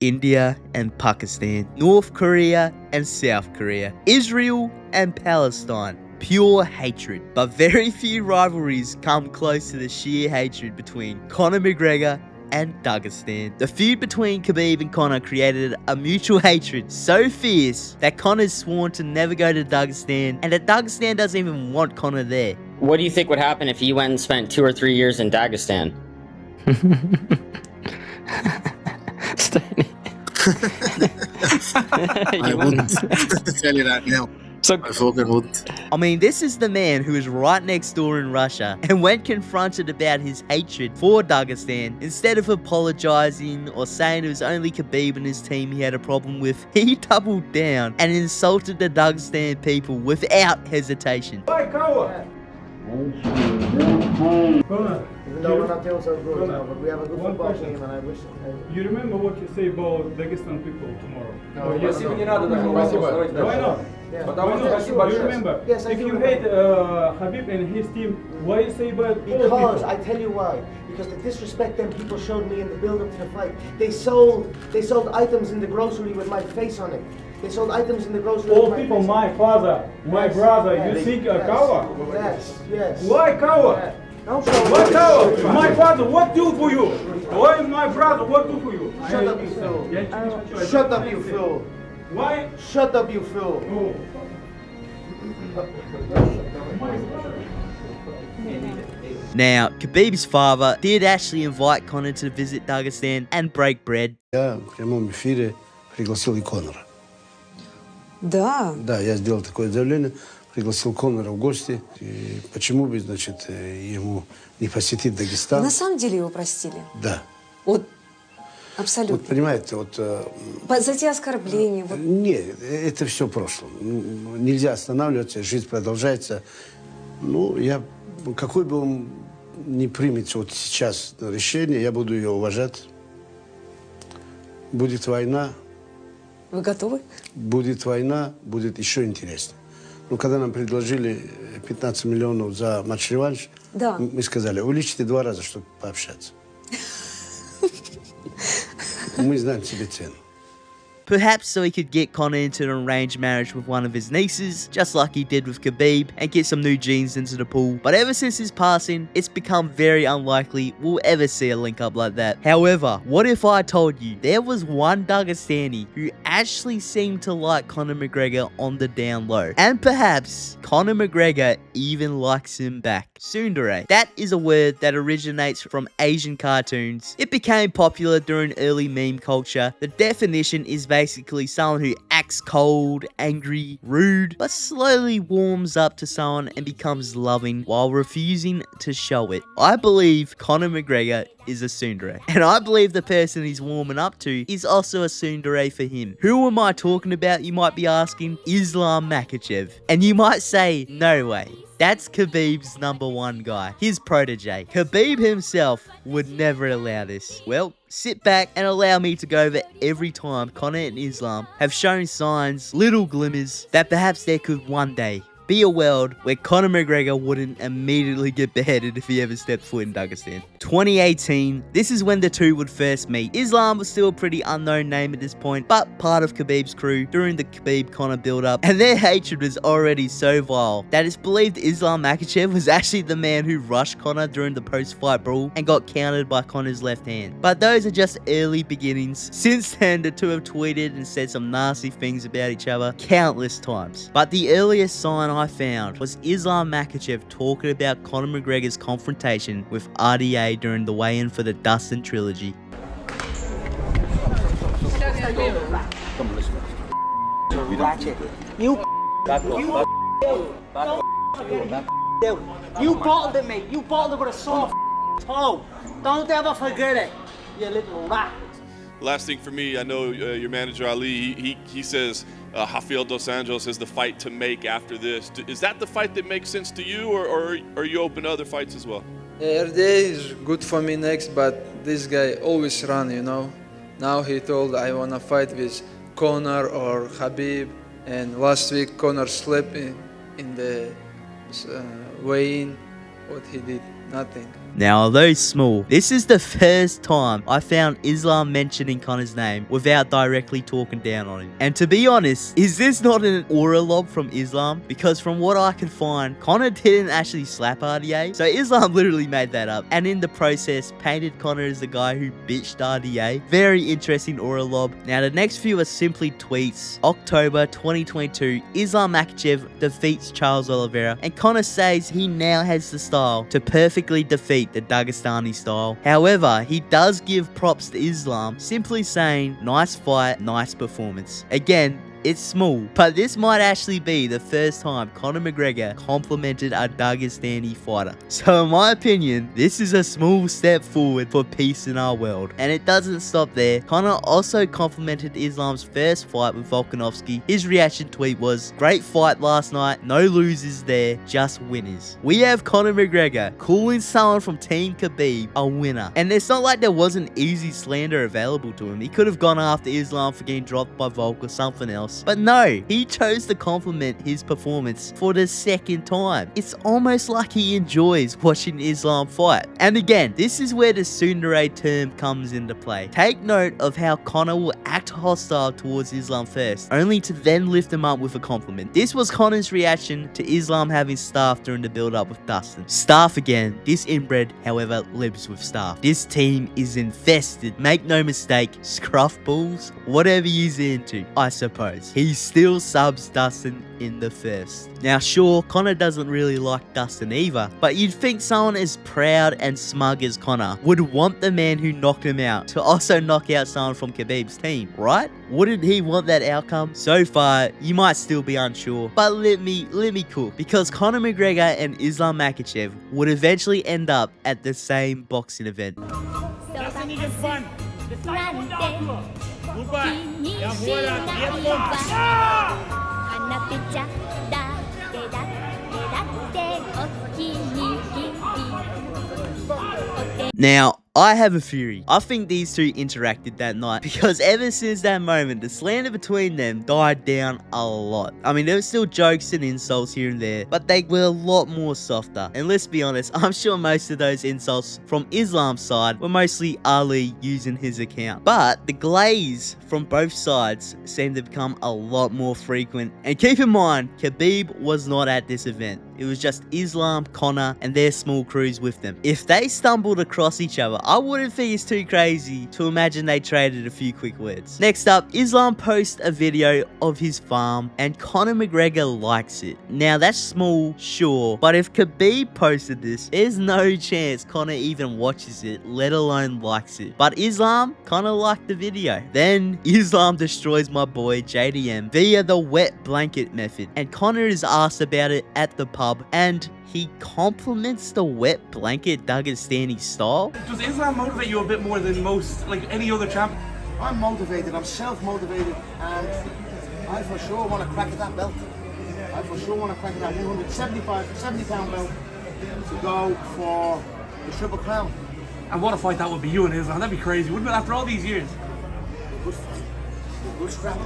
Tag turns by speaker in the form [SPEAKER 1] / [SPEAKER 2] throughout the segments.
[SPEAKER 1] India and Pakistan, North Korea and South Korea, Israel and Palestine. Pure hatred. But very few rivalries come close to the sheer hatred between Conor McGregor and Dagestan. The feud between Khabib and Conor created a mutual hatred so fierce that Conor's sworn to never go to Dagestan, and that Dagestan doesn't even want Conor there.
[SPEAKER 2] What do you think would happen if he went and spent 2 or 3 years in Dagestan?
[SPEAKER 3] I wouldn't tell you that now.
[SPEAKER 2] So,
[SPEAKER 3] I fucking wouldn't.
[SPEAKER 1] I mean, this is the man who is right next door in Russia, and when confronted about his hatred for Dagestan, instead of apologizing or saying it was only Khabib and his team he had a problem with, he doubled down and insulted the Dagestan people without hesitation.
[SPEAKER 4] Even though we're not doing so good, but we have a good football team, and I wish.
[SPEAKER 5] You remember what you say about Dagestan people tomorrow?
[SPEAKER 4] Спасибо,
[SPEAKER 5] Why not?
[SPEAKER 4] Yeah.
[SPEAKER 5] You remember?
[SPEAKER 4] Yes, I
[SPEAKER 5] if
[SPEAKER 4] do
[SPEAKER 5] you
[SPEAKER 4] remember.
[SPEAKER 5] hate Khabib and his team, why you say about all
[SPEAKER 4] Because
[SPEAKER 5] people?
[SPEAKER 4] I tell you why. Because the disrespect them people showed me in the build-up to the fight. They sold items in the grocery with my face on it. They sold items in the grocery
[SPEAKER 5] All
[SPEAKER 4] with my
[SPEAKER 5] people,
[SPEAKER 4] face
[SPEAKER 5] my father, my
[SPEAKER 4] Yes,
[SPEAKER 5] brother,
[SPEAKER 4] yes,
[SPEAKER 5] you think a
[SPEAKER 4] yes,
[SPEAKER 5] coward?
[SPEAKER 4] Yes.
[SPEAKER 5] Why coward?
[SPEAKER 4] Yeah. Don't show
[SPEAKER 5] What
[SPEAKER 4] me.
[SPEAKER 5] coward? My father, what do for you? Why my brother, what do for you?
[SPEAKER 4] Shut up, you fool.
[SPEAKER 5] Yeah,
[SPEAKER 4] Shut up, you fool.
[SPEAKER 5] Why?
[SPEAKER 4] Shut up, you fool.
[SPEAKER 5] Oh.
[SPEAKER 1] Now, Khabib's father did actually invite Conor to visit Dagestan and break bread.
[SPEAKER 6] Я в прямом эфире пригласил и Конора.
[SPEAKER 7] Да.
[SPEAKER 6] Да, я сделал такое заявление, пригласил Конора в гости. И почему бы, значит, ему не посетить Дагестан?
[SPEAKER 7] На самом деле его простили?
[SPEAKER 6] Да.
[SPEAKER 7] Вот, абсолютно.
[SPEAKER 6] Вот понимаете, вот...
[SPEAKER 7] За те оскорбления. Вот.
[SPEAKER 6] Нет, это все в прошлом. Нельзя останавливаться, жизнь продолжается. Ну, я, какой бы он ни примет вот сейчас решение, я буду ее уважать. Будет война.
[SPEAKER 7] Вы готовы?
[SPEAKER 6] Будет война, будет еще интереснее. Ну, когда нам предложили 15 миллионов за матч-реванш,
[SPEAKER 7] да.
[SPEAKER 6] Мы сказали, увеличьте 2 раза, чтобы пообщаться. Мы знаем себе цену.
[SPEAKER 1] Perhaps so he could get Conor into an arranged marriage with one of his nieces, just like he did with Khabib, and get some new genes into the pool. But ever since his passing, it's become very unlikely we'll ever see a link up like that. However, what if I told you there was one Dagestani who actually seemed to like Conor McGregor on the down low? And perhaps Conor McGregor even likes him back. Tsundere. That is a word that originates from Asian cartoons. It became popular during early meme culture. The definition is basically someone who acts cold, angry, rude, but slowly warms up to someone and becomes loving while refusing to show it. I believe Conor McGregor is a tsundere, and I believe the person he's warming up to is also a tsundere for him. Who am I talking about, you might be asking? Islam Makhachev. And you might say, no way. That's Khabib's #1 guy, his protege. Khabib himself would never allow this. Well, sit back and allow me to go over every time Conor and Islam have shown signs, little glimmers, that perhaps there could one day be a world where Conor McGregor wouldn't immediately get beheaded if he ever stepped foot in Dagestan. 2018, this is when the two would first meet. Islam was still a pretty unknown name at this point, but part of Khabib's crew during the Khabib-Conor build-up, and their hatred was already so vile that it's believed Islam Makhachev was actually the man who rushed Conor during the post-fight brawl and got countered by Conor's left hand. But those are just early beginnings. Since then, the two have tweeted and said some nasty things about each other countless times. But the earliest sign I found was Islam Makhachev talking about Conor McGregor's confrontation with RDA during the weigh-in for the Dagestan trilogy.
[SPEAKER 8] You bottled it, mate. You bottled it with a soft toe. Don't ever forget it, you little rat.
[SPEAKER 9] Last thing for me, I know your manager Ali, he says Rafael dos Anjos is the fight to make after this. Is that the fight that makes sense to you, or are you open to other fights as well?
[SPEAKER 10] RDA is good for me next, but this guy always run, you know. Now he told I want to fight with Conor or Khabib, and last week Conor slept in the weigh-in. What he did, nothing.
[SPEAKER 1] Now, although small, this is the first time I found Islam mentioning Conor's name without directly talking down on him. And to be honest, is this not an Aura Lob from Islam? Because from what I can find, Conor didn't actually slap RDA, so Islam literally made that up, and in the process painted Conor as the guy who bitched RDA. Very interesting Aura Lob. Now the next few are simply tweets. October 2022, Islam Makhachev defeats Charles Oliveira, and Conor says he now has the style to perfectly defeat the Dagestani style. However, he does give props to Islam, simply saying, nice fight, nice performance. Again, it's small, but this might actually be the first time Conor McGregor complimented a Dagestani fighter. So in my opinion, this is a small step forward for peace in our world. And it doesn't stop there. Conor also complimented Islam's first fight with Volkanovski. His reaction tweet was, great fight last night, no losers there, just winners. We have Conor McGregor calling someone from Team Khabib a winner. And it's not like there wasn't easy slander available to him. He could have gone after Islam for getting dropped by Volk or something else. But no, he chose to compliment his performance for the second time. It's almost like he enjoys watching Islam fight. And again, this is where the Tsundere term comes into play. Take note of how Conor will act hostile towards Islam first, only to then lift him up with a compliment. This was Conor's reaction to Islam having Staff during the build-up with Dustin. Staff again, this inbred, however, lives with Staff. This team is infested. Make no mistake, scruff balls, whatever he's into, I suppose. He still subs Dustin in the first. Now sure, Conor doesn't really like Dustin either, but you'd think someone as proud and smug as Conor would want the man who knocked him out to also knock out someone from Khabib's team, right? Wouldn't he want that outcome? So far, you might still be unsure, but let me cook, because Conor McGregor and Islam Makhachev would eventually end up at the same boxing event. Now, I have a theory. I think these two interacted that night, because ever since that moment, the slander between them died down a lot. I mean, there were still jokes and insults here and there, but they were a lot more softer. And let's be honest, I'm sure most of those insults from Islam's side were mostly Ali using his account. But the glaze from both sides seemed to become a lot more frequent. And keep in mind, Khabib was not at this event. It was just Islam, Conor, and their small crews with them. If they stumbled across each other, I wouldn't think it's too crazy to imagine they traded a few quick words. Next up, Islam posts a video of his farm, and Conor McGregor likes it. Now that's small, sure, but if Khabib posted this, there's no chance Conor even watches it, let alone likes it. But Islam kinda liked the video. Then Islam destroys my boy JDM via the wet blanket method, and Conor is asked about it at the pub, and he compliments the wet blanket Dagestani style.
[SPEAKER 11] Does Islam motivate you a bit more than most, like any other champ?
[SPEAKER 4] I'm motivated, I'm self-motivated, and I for sure want to crack at that belt. I for sure want to crack at that 70-pound belt to go for the Triple Crown.
[SPEAKER 11] And what a fight that would be, you and Islam. That'd be crazy, wouldn't it, after all these years?
[SPEAKER 4] Good fight. Good scrap.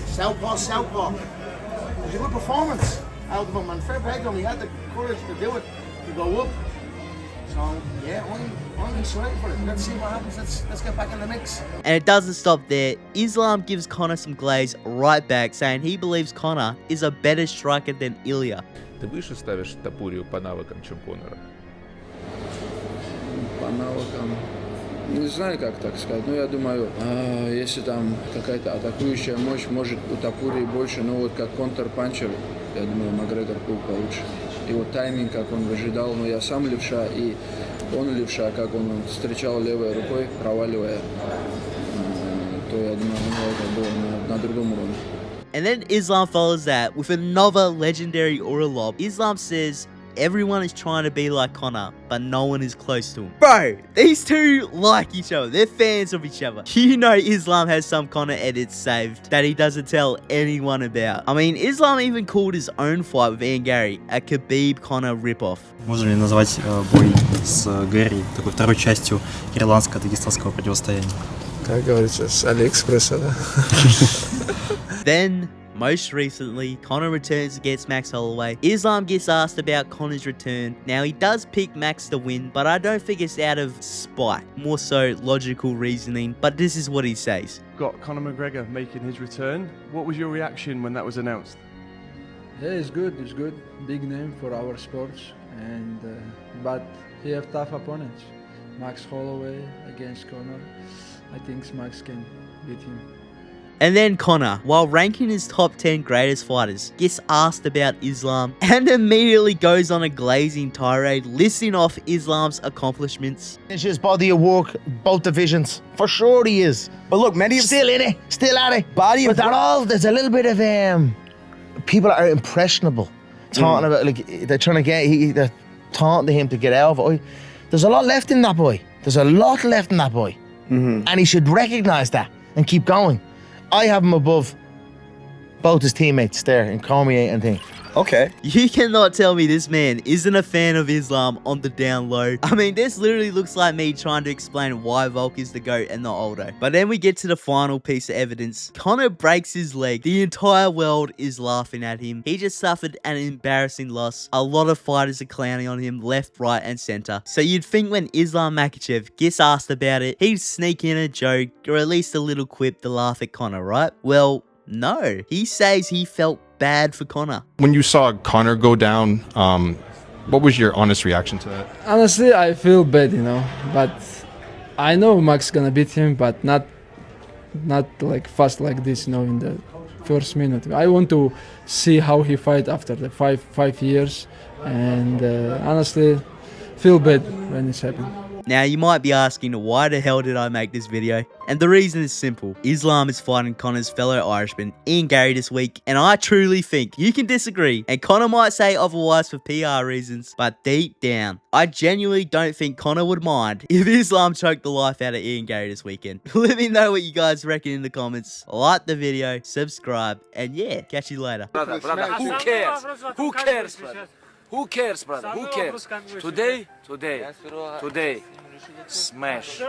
[SPEAKER 4] Southpaw. It was a good performance out of him, and fair play to him. He had the courage to do it, to go up. So yeah, I'm excited for it. Let's see what happens. Let's get back in the mix.
[SPEAKER 1] And it doesn't stop there. Islam gives Conor some glaze right back, saying he believes Conor is a better striker than Ilia.
[SPEAKER 12] Ты выше ставишь Топурию по навыкам, чем Конора?
[SPEAKER 10] По навыкам, не знаю, как так сказать, но я думаю, если там какая-то атакующая мощь, может у Топурии больше, но вот как контрпанчер, я думаю, Макгрегор был получше. И вот тайминг, как он выжидал, но я сам левша, и он левша, как он встречал левой рукой, проваливая, то я думаю, это было на другом уровне.
[SPEAKER 1] And then Islam follows that with another legendary Aura Lob. Islam says everyone is trying to be like Conor, but no one is close to him. Bro, these two like each other. They're fans of each other. You know Islam has some Conor edits saved that he doesn't tell anyone about. I mean, Islam even called his own fight with Ian Gary a Khabib-Conor ripoff.
[SPEAKER 13] Можно ли назвать бой с Гэри такой второй частью ирландско-дагестанского противостояния?
[SPEAKER 10] Как говорится, с Алиэкспресса, да?
[SPEAKER 1] Then Most recently, Conor returns against Max Holloway. Islam gets asked about Conor's return. Now, he does pick Max to win, but I don't think it's out of spite, more so logical reasoning, but this is what he says.
[SPEAKER 14] Got Conor McGregor making his return. What was your reaction when that was announced?
[SPEAKER 10] Yeah, it's good. It's good. Big name for our sports, and but he have tough opponents. Max Holloway against Conor. I think Max can beat him.
[SPEAKER 1] And then Conor, while ranking his top 10 greatest fighters, gets asked about Islam and immediately goes on a glazing tirade listing off Islam's accomplishments.
[SPEAKER 4] It's just body of work, both divisions. For sure he is. But look, many still in it, still at it. Body but they're all, there's a little bit of people are impressionable. Talking about, like, they're trying to get, they're taunting him to get out of it. There's a lot left in that boy. There's a lot left in that boy. And he should recognize that and keep going. I have him above both his teammates there in Cormier and thing.
[SPEAKER 1] Okay. You cannot tell me this man isn't a fan of Islam on the down low. I mean, this literally looks like me trying to explain why Volk is the GOAT and not Aldo. But then we get to the final piece of evidence. Conor breaks his leg. The entire world is laughing at him. He just suffered an embarrassing loss. A lot of fighters are clowning on him left, right, and center. So you'd think when Islam Makhachev gets asked about it, he'd sneak in a joke or at least a little quip to laugh at Conor, right? Well, no. He says he felt bad for Conor.
[SPEAKER 15] When you saw Conor go down, what was your honest reaction to that?
[SPEAKER 10] Honestly, I feel bad, you know, but I know Max gonna beat him, but not like fast like this, you know, in the first minute. I want to see how he fight after the five years, and honestly, feel bad when it's happening.
[SPEAKER 1] Now, you might be asking, why the hell did I make this video? And the reason is simple. Islam is fighting Conor's fellow Irishman, Ian Gary, this week, and I truly think you can disagree, and Conor might say otherwise for PR reasons, but deep down, I genuinely don't think Conor would mind if Islam choked the life out of Ian Gary this weekend. Let me know what you guys reckon in the comments. Like the video, subscribe, and yeah, catch you later.
[SPEAKER 16] Brother, who cares? Who cares, brother? Who cares, brother? Who cares? Today, smash.